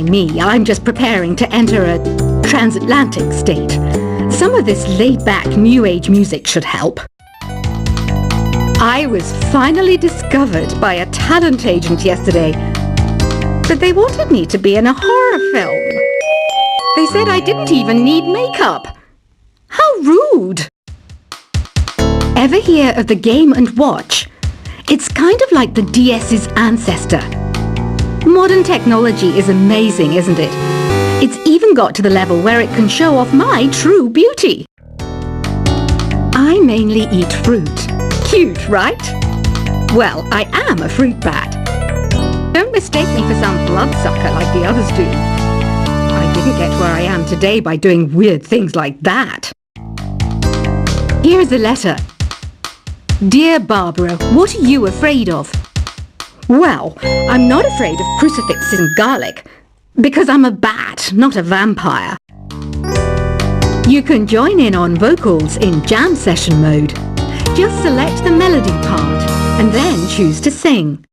me, I'm just preparing to enter a transatlantic state. Some of this laid-back New Age music should help. I was finally discovered by a talent agent yesterday, but they wanted me to be in a horror film. They said I didn't even need makeup. How rude! Ever hear of the Game & Watch? It's kind of like the DS's ancestor. Modern technology is amazing, isn't it? It's even got to the level where it can show off my true beauty. I mainly eat fruit. Cute, right? Well, I am a fruit bat. Don't mistake me for some bloodsucker like the others do. I didn't get where I am today by doing weird things like that. Here's a letter. Dear Barbara, what are you afraid of? Well, I'm not afraid of crucifixes and garlic, because I'm a bat, not a vampire. You can join in on vocals in jam session mode. Just select the melody part and then choose to sing.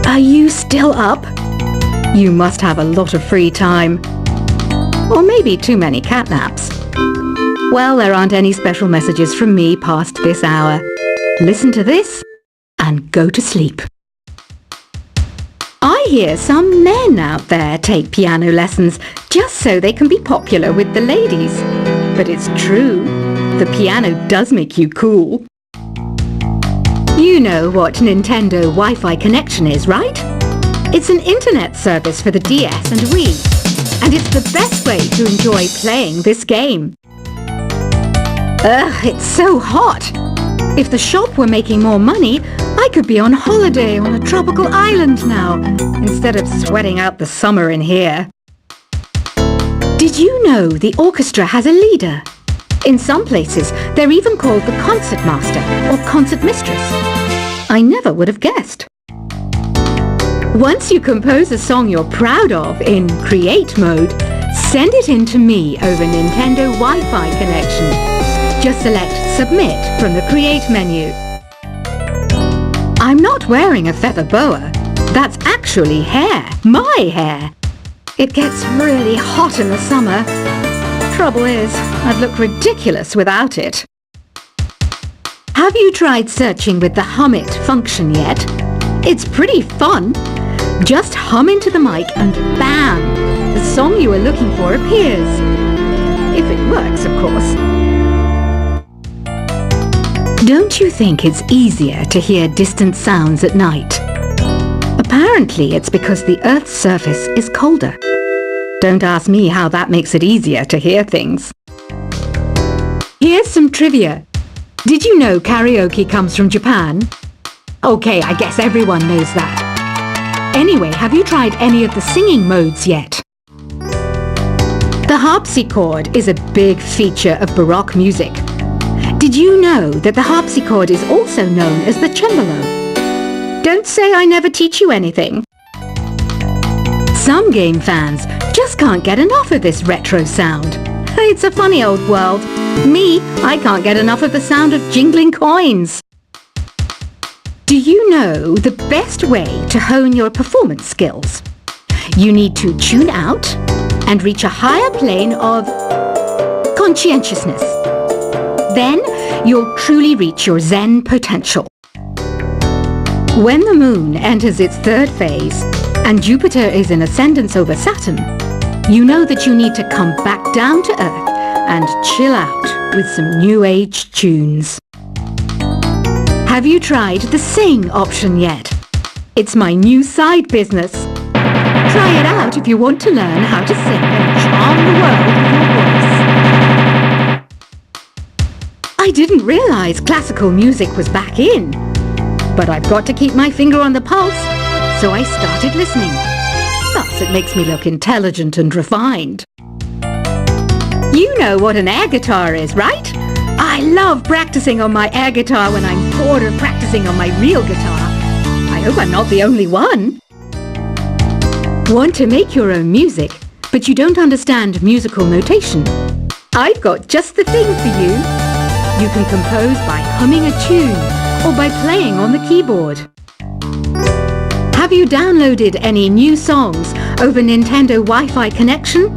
Are you still up? You must have a lot of free time. Or maybe too many catnaps. Well, there aren't any special messages from me past this hour. Listen to this and go to sleep. I hear some men out there take piano lessons just so they can be popular with the ladies. But it's true, the piano does make you cool. You know what Nintendo Wi-Fi connection is, right? It's an internet service for the DS and Wii, and it's the best way to enjoy playing this game. Ugh, it's so hot! If the shop were making more money, I could be on holiday on a tropical island now, instead of sweating out the summer in here. Did you know the orchestra has a leader? In some places, they're even called the concert master or concert mistress. I never would have guessed. Once you compose a song you're proud of in create mode, send it in to me over Nintendo Wi-Fi connection. Just select Submit from the Create menu. I'm not wearing a feather boa. That's actually hair, my hair. It gets really hot in the summer. Trouble is, I'd look ridiculous without it. Have you tried searching with the Hum It function yet? It's pretty fun. Just hum into the mic and bam! The song you are looking for appears. If it works, of course. Don't you think it's easier to hear distant sounds at night? Apparently it's because the Earth's surface is colder. Don't ask me how that makes it easier to hear things. Here's some trivia. Did you know karaoke comes from Japan? Okay, I guess everyone knows that. Anyway, have you tried any of the singing modes yet? The harpsichord is a big feature of Baroque music. Did you know that the harpsichord is also known as the cembalo? Don't say I never teach you anything. Some game fans just can't get enough of this retro sound. It's a funny old world. Me, I can't get enough of the sound of jingling coins. Do you know the best way to hone your performance skills? You need to tune out and reach a higher plane of conscientiousness. Then you'll truly reach your Zen potential. When the moon enters its third phase and Jupiter is in ascendance over Saturn, you know that you need to come back down to Earth and chill out with some new age tunes. Have you tried the sing option yet? It's my new side business. Try it out if you want to learn how to sing and charm the world with your voice. I didn't realize classical music was back in, but I've got to keep my finger on the pulse, so I started listening. Thus it makes me look intelligent and refined. You know what an air guitar is, right? I love practicing on my air guitar when I'm bored of practicing on my real guitar. I hope I'm not the only one. Want to make your own music, but you don't understand musical notation? I've got just the thing for you. You can compose by humming a tune or by playing on the keyboard. Have you downloaded any new songs over Nintendo Wi-Fi connection.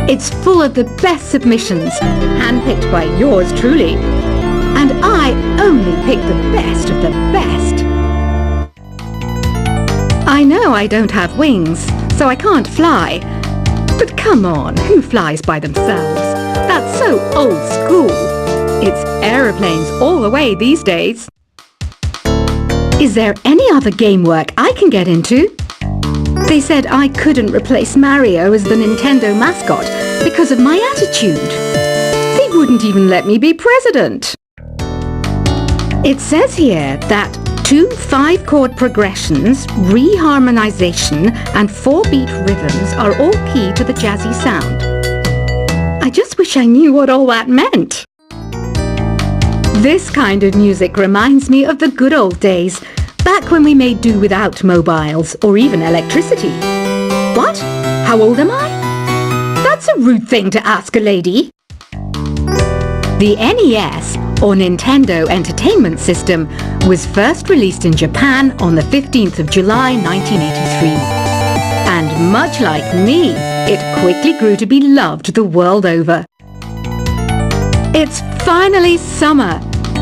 It's full of the best submissions, handpicked by yours truly. And I only pick the best of the best. I know I don't have wings, so I can't fly. But come on, who flies by themselves? That's so old school. It's aeroplanes all the way these days. Is there any other game work I can get into? They said I couldn't replace Mario as the Nintendo mascot because of my attitude. They wouldn't even let me be president. It says here that 2 5-chord progressions, reharmonization, and 4-beat rhythms are all key to the jazzy sound. I just wish I knew what all that meant. This kind of music reminds me of the good old days, back when we made do without mobiles or even electricity. What? How old am I? That's a rude thing to ask a lady. The NES, or Nintendo Entertainment System, was first released in Japan on the 15th of July 1983. And much like me, it quickly grew to be loved the world over. It's finally summer.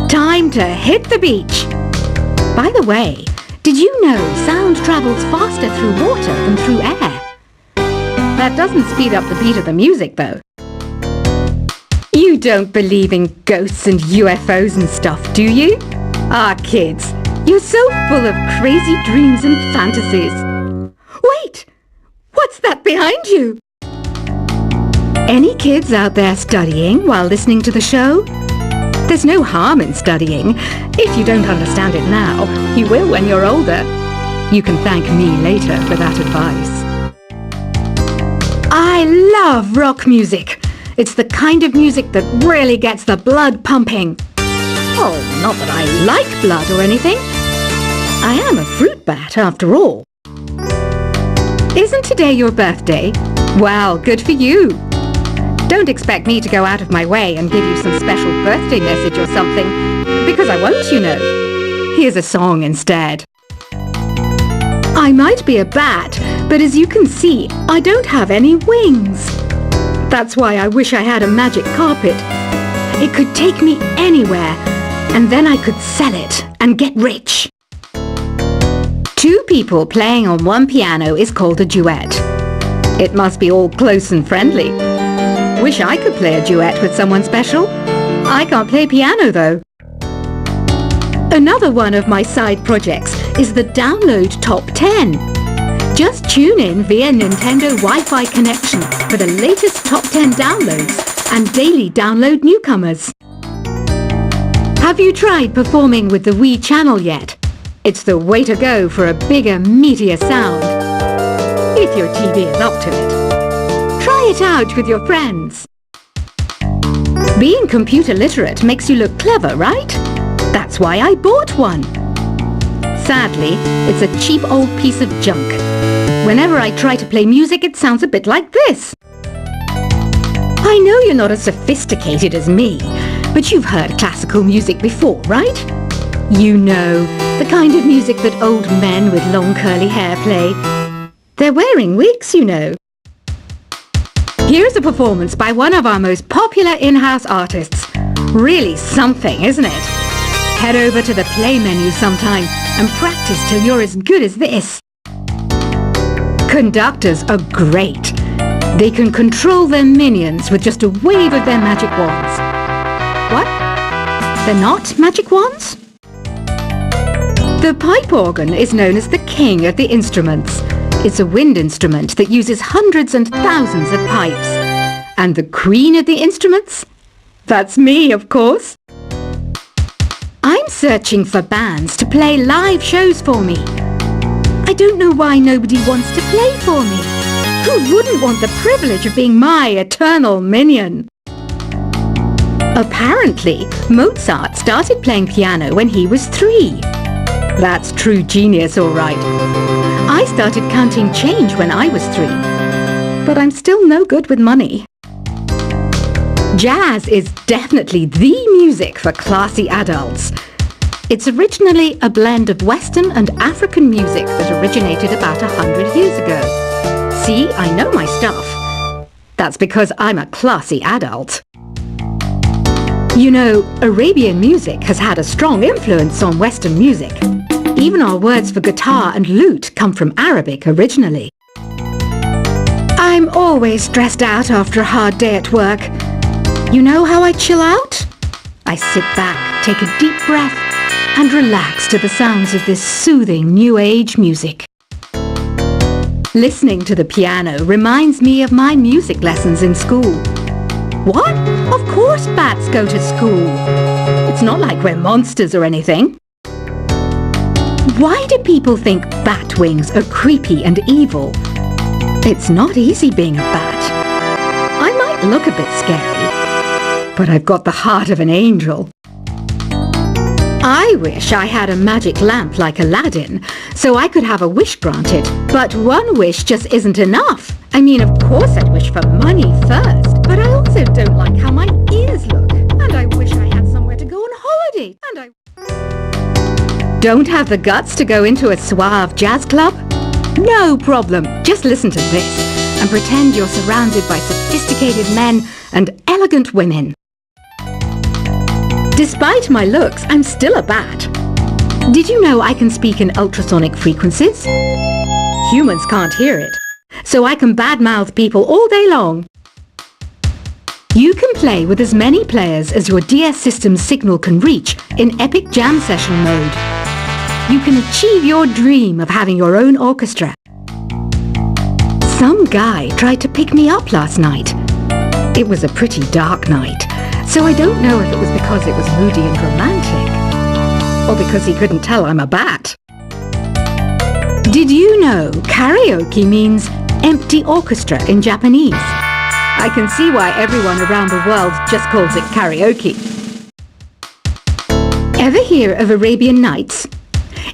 Time to hit the beach. By the way, did you know sound travels faster through water than through air? That doesn't speed up the beat of the music, though. You don't believe in ghosts and UFOs and stuff, do you? Ah, kids, you're so full of crazy dreams and fantasies. Wait! What's that behind you? Any kids out there studying while listening to the show? There's no harm in studying. If you don't understand it now, you will when you're older. You can thank me later for that advice. I love rock music. It's the kind of music that really gets the blood pumping. Oh, not that I like blood or anything. I am a fruit bat after all. Isn't today your birthday? Well, good for you. Don't expect me to go out of my way and give you some special birthday message or something, because I won't, you know. Here's a song instead. I might be a bat, but as you can see, I don't have any wings. That's why I wish I had a magic carpet. It could take me anywhere, and then I could sell it and get rich. 2 people playing on one piano is called a duet. It must be all close and friendly. Wish I could play a duet with someone special. I can't play piano though. Another one of my side projects is the Download Top 10. Just tune in via Nintendo Wi-Fi connection for the latest top 10 downloads and daily download newcomers. Have you tried performing with the Wii channel yet? It's the way to go for a bigger, meatier sound. If your TV is up to it. Try it out with your friends. Being computer literate makes you look clever, right? That's why I bought one. Sadly, it's a cheap old piece of junk. Whenever I try to play music, it sounds a bit like this. I know you're not as sophisticated as me, but you've heard classical music before, right? You know, the kind of music that old men with long curly hair play. They're wearing wigs, you know. Here's a performance by one of our most popular in-house artists. Really something, isn't it? Head over to the play menu sometime and practice till you're as good as this. Conductors are great. They can control their minions with just a wave of their magic wands. What? They're not magic wands? The pipe organ is known as the king of the instruments. It's a wind instrument that uses hundreds and thousands of pipes. And the queen of the instruments? That's me, of course. I'm searching for bands to play live shows for me. I don't know why nobody wants to play for me. Who wouldn't want the privilege of being my eternal minion? Apparently, Mozart started playing piano when he was 3. That's true genius, all right. I started counting change when I was 3. But I'm still no good with money. Jazz is definitely the music for classy adults. It's originally a blend of Western and African music that originated about 100 years ago. See, I know my stuff. That's because I'm a classy adult. You know, Arabian music has had a strong influence on Western music. Even our words for guitar and lute come from Arabic originally. I'm always stressed out after a hard day at work. You know how I chill out? I sit back, take a deep breath, and relax to the sounds of this soothing New Age music. Listening to the piano reminds me of my music lessons in school. What? Of course bats go to school. It's not like we're monsters or anything. Why do people think bat wings are creepy and evil? It's not easy being a bat. I might look a bit scary, but I've got the heart of an angel. I wish I had a magic lamp like Aladdin, so I could have a wish granted. But one wish just isn't enough. I mean, of course I'd wish for money first, but I also don't like how my ears look. And I wish I had somewhere to go on holiday. And I don't have the guts to go into a suave jazz club? No problem. Just listen to this and pretend you're surrounded by sophisticated men and elegant women. Despite my looks, I'm still a bat. Did you know I can speak in ultrasonic frequencies? Humans can't hear it, so I can badmouth people all day long. You can play with as many players as your DS system's signal can reach in epic jam session mode. You can achieve your dream of having your own orchestra. Some guy tried to pick me up last night. It was a pretty dark night, so I don't know if it was because it was moody and romantic, or because he couldn't tell I'm a bat. Did you know karaoke means empty orchestra in Japanese? I can see why everyone around the world just calls it karaoke. Ever hear of Arabian Nights?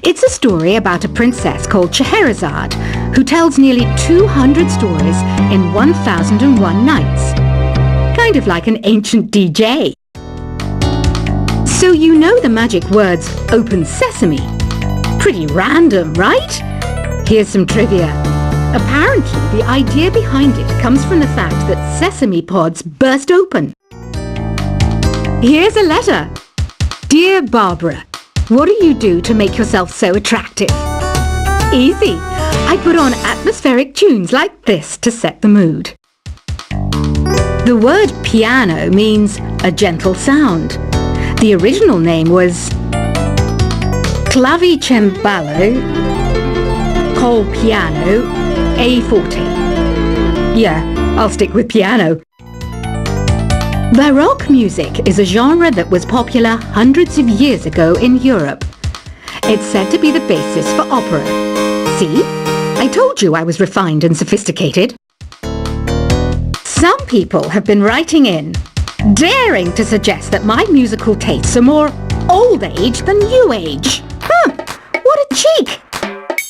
It's a story about a princess called Scheherazade who tells nearly 200 stories in 1001 nights. Kind of like an ancient DJ. So you know the magic words "Open Sesame"? Pretty random, right? Here's some trivia. Apparently, the idea behind it comes from the fact that sesame pods burst open. Here's a letter. Dear Barbara, what do you do to make yourself so attractive? Easy. I put on atmospheric tunes like this to set the mood. The word piano means a gentle sound. The original name was clavicembalo col piano a forte. Yeah, I'll stick with piano. Baroque music is a genre that was popular hundreds of years ago in Europe. It's said to be the basis for opera. See? I told you I was refined and sophisticated. Some people have been writing in, daring to suggest that my musical tastes are more old age than new age. Huh, what a cheek!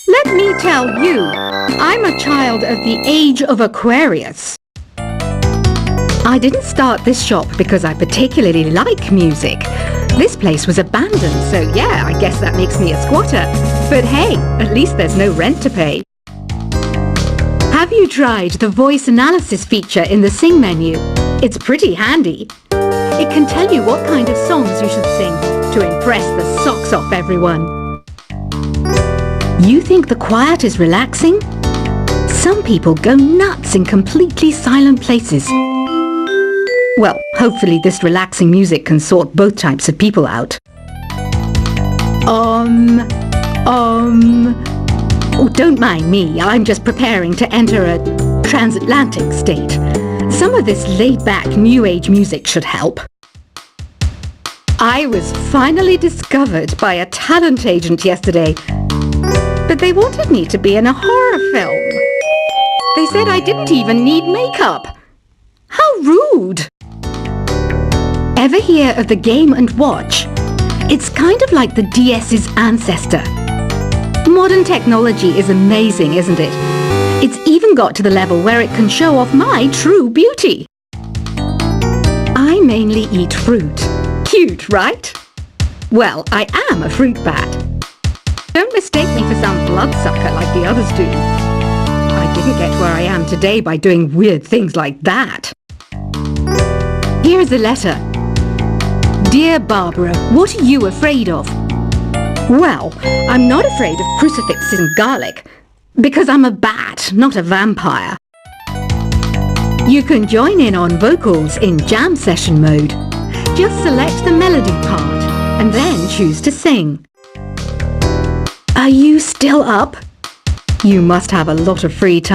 Let me tell you, I'm a child of the age of Aquarius. I didn't start this shop because I particularly like music. This place was abandoned, so yeah, I guess that makes me a squatter. But hey, at least there's no rent to pay. Have you tried the voice analysis feature in the Sing menu? It's pretty handy. It can tell you what kind of songs you should sing to impress the socks off everyone. You think the quiet is relaxing? Some people go nuts in completely silent places. Well, hopefully this relaxing music can sort both types of people out. Oh, don't mind me. I'm just preparing to enter a transatlantic state. Some of this laid-back New Age music should help. I was finally discovered by a talent agent yesterday, but they wanted me to be in a horror film. They said I didn't even need makeup. How rude! Ever hear of the Game & Watch? It's kind of like the DS's ancestor. Modern technology is amazing, isn't it? It's even got to the level where it can show off my true beauty. I mainly eat fruit. Cute, right? Well, I am a fruit bat. Don't mistake me for some bloodsucker like the others do. I did didn't get where I am today by doing weird things like that. Here's a letter. Dear Barbara, what are you afraid of? Well, I'm not afraid of crucifixes and garlic, because I'm a bat, not a vampire. You can join in on vocals in jam session mode. Just select the melody part and then choose to sing. Are you still up? You must have a lot of free time.